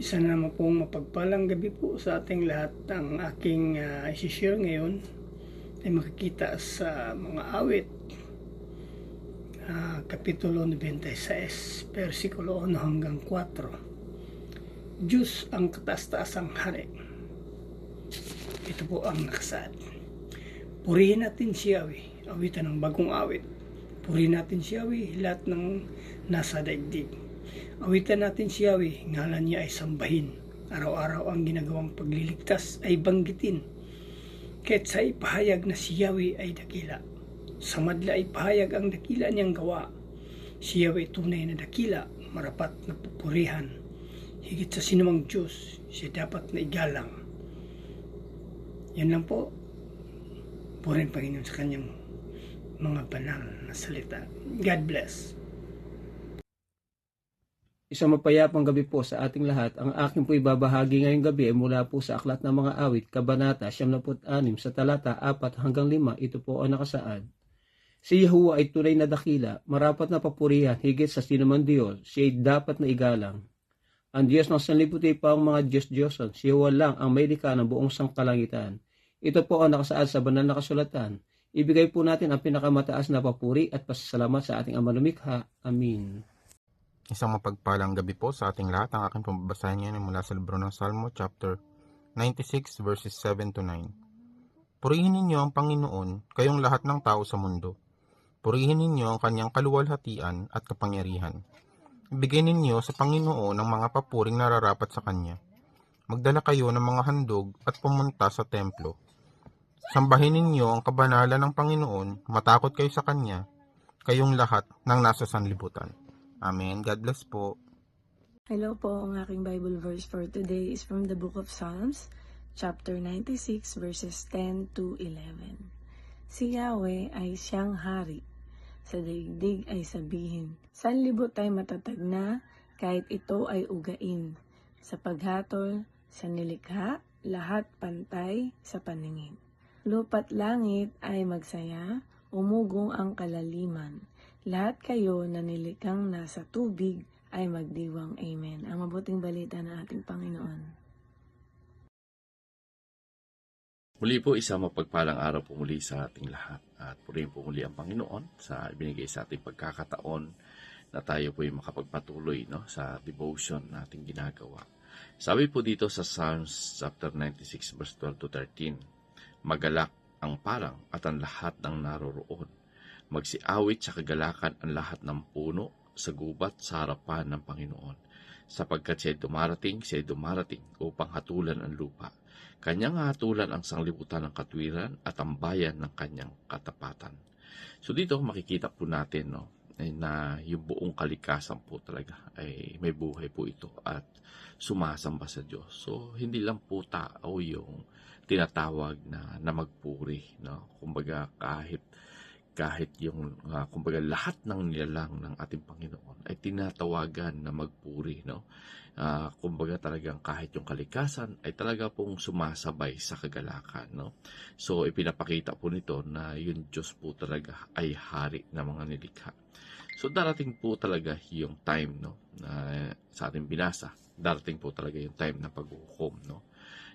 Isa naman pong mapagpalang gabi po sa ating lahat. Ang aking isi-share ngayon ay makikita sa mga awit, Kapitulo 96, versikulo 1 hanggang 4. Diyos ang kataas-taasang hari. Ito po ang nakasaad. Purihin natin si Yahweh, awitan ng bagong awit. Purihin natin si Yahweh, lahat ng nasa daigdig. Awitan natin si Yahweh, ngalan niya ay sambahin. Araw-araw ang ginagawang pagliligtas ay banggitin. Kahit sa ipahayag na si Yahweh ay dakila. Sa madla ay pahayag ang dakila niyang gawa. Si Yahweh tunay na dakila, marapat na pupurihan. Higit sa sinumang Diyos, siya dapat na igalang. Yan lang po. Purihin Panginoon sa kanyang mga banal na salita. God bless. Isang mapayapang gabi po sa ating lahat. Ang aking po ibabahagi ngayong gabi ay mula po sa Aklat ng Mga Awit, Kabanata 76, sa talata 4 hanggang 5. Ito po ang nakasaad. Si Yahuwah ay tunay na dakila, marapat na papurihan, higit sa sinumang Diyos, siya ay dapat na igalang. Ang Diyos ng sanlibuti pa ang mga Diyos-Diyosan, si Yahuwah lang ang may likha ng buong sangkalangitan. Ito po ang nakasaad sa banal na kasulatan. Ibigay po natin ang pinakamataas na papuri at pasasalamat sa ating Ama lumikha. Amin. Isang mapagpalang gabi po sa ating lahat. Ang aking pambabasahin ngayon ay mula sa libro ng Salmo, chapter 96, verses 7 to 9. Purihin ninyo ang Panginoon, kayong lahat ng tao sa mundo. Purihin ninyo ang kanyang kaluwalhatian at kapangyarihan. Ibigay ninyo sa Panginoon ang mga papuring nararapat sa kanya. Magdala kayo ng mga handog at pumunta sa templo. Sambahin ninyo ang kabanalan ng Panginoon, matakot kayo sa kanya, kayong lahat ng nasa sanlibutan. Amen. God bless po. Hello po, ang aking Bible verse for today is from the book of Psalms, chapter 96, verses 10 to 11. Si Yahweh ay siyang hari, sa daigdig ay sabihin, sanlibot ay matatag na, kahit ito ay ugain, sa paghatol, sa nilikha, lahat pantay sa paningin. Lupa't langit ay magsaya, umugong ang kalaliman, lahat kayo na nilikhang nasa tubig ay magdiwang. Amen. Ang mabuting balita ng ating Panginoon. Muli po, isang mapagpalang araw po muli sa ating lahat. At purihin po muli ang Panginoon sa ibinigay sa ating pagkakataon na tayo po ay makapagpatuloy sa devotion na ating ginagawa. Sabi po dito sa Psalms chapter 96 verse 12 to 13, magalak ang parang at ang lahat ng naroroon. Magsiawit sa kagalakan ang lahat ng puno sa gubat sa harapan ng Panginoon. Sapagkat siya ay dumarating upang hatulan ang lupa. Kanyang hatulan ang sanglibutan ng katwiran at ang bayan ng kanyang katapatan. So dito makikita po natin na yung buong kalikasan po talaga ay may buhay po ito at sumasamba sa Diyos. So hindi lang po tao yung tinatawag na magpuri. Kumbaga kahit yung kumbaga lahat ng nilalang ng ating Panginoon ay tinatawagan na magpuri, kumbaga talagang kahit yung kalikasan ay talaga pong sumasabay sa kagalakan, So ipinapakita po nito na yung Diyos po talaga ay hari ng mga nilikha. So darating po talaga yung time sa ating binasa, darating po talaga yung time na paghuhukom,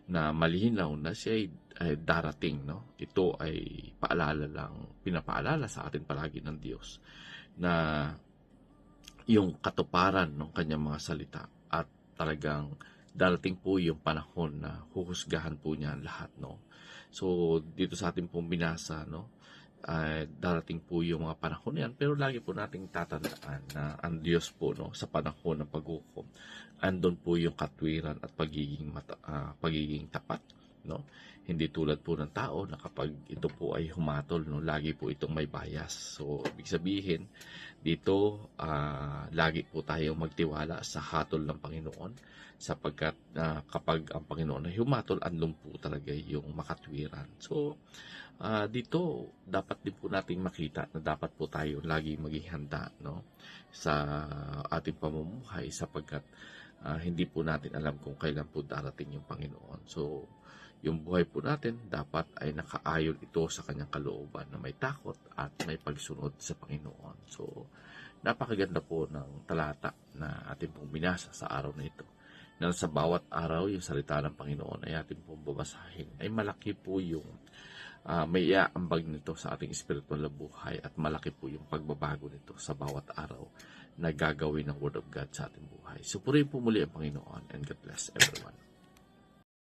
na malinaw na siya ay darating, Ito ay pinapaalala sa atin palagi ng Diyos na yung katuparan ng kanyang mga salita at talagang darating po yung panahon na huhusgahan po niya lahat, So dito sa ating pong binasa, darating po yung mga panahon yan, pero lagi po nating tatandaan na ang Diyos po sa panahon ng paghukom, andun po yung katwiran at pagiging tapat, Hindi tulad po ng tao na kapag ito po ay humatol, lagi po itong may bias. So ibig sabihin dito, lagi po tayong magtiwala sa hatol ng Panginoon, sapagkat kapag ang Panginoon ay humatol, andun po talaga yung makatwiran. So dito dapat din po nating makita na dapat po tayo lagi maging handa sa ating pamumuhay, sapagkat hindi po natin alam kung kailan po darating yung Panginoon. So yung buhay po natin dapat ay nakaayon ito sa kanyang kalooban, na may takot at may pagsunod sa Panginoon. So napakaganda po ng talata na ating pong binasa sa araw na ito, na sa bawat araw yung salita ng Panginoon ay ating pong babasahin, ay malaki po yung may iaambag nito sa ating spiritual na buhay at malaki po yung pagbabago nito sa bawat araw na gagawin ng Word of God sa ating buhay. So purihin po muli ang Panginoon, and God bless everyone.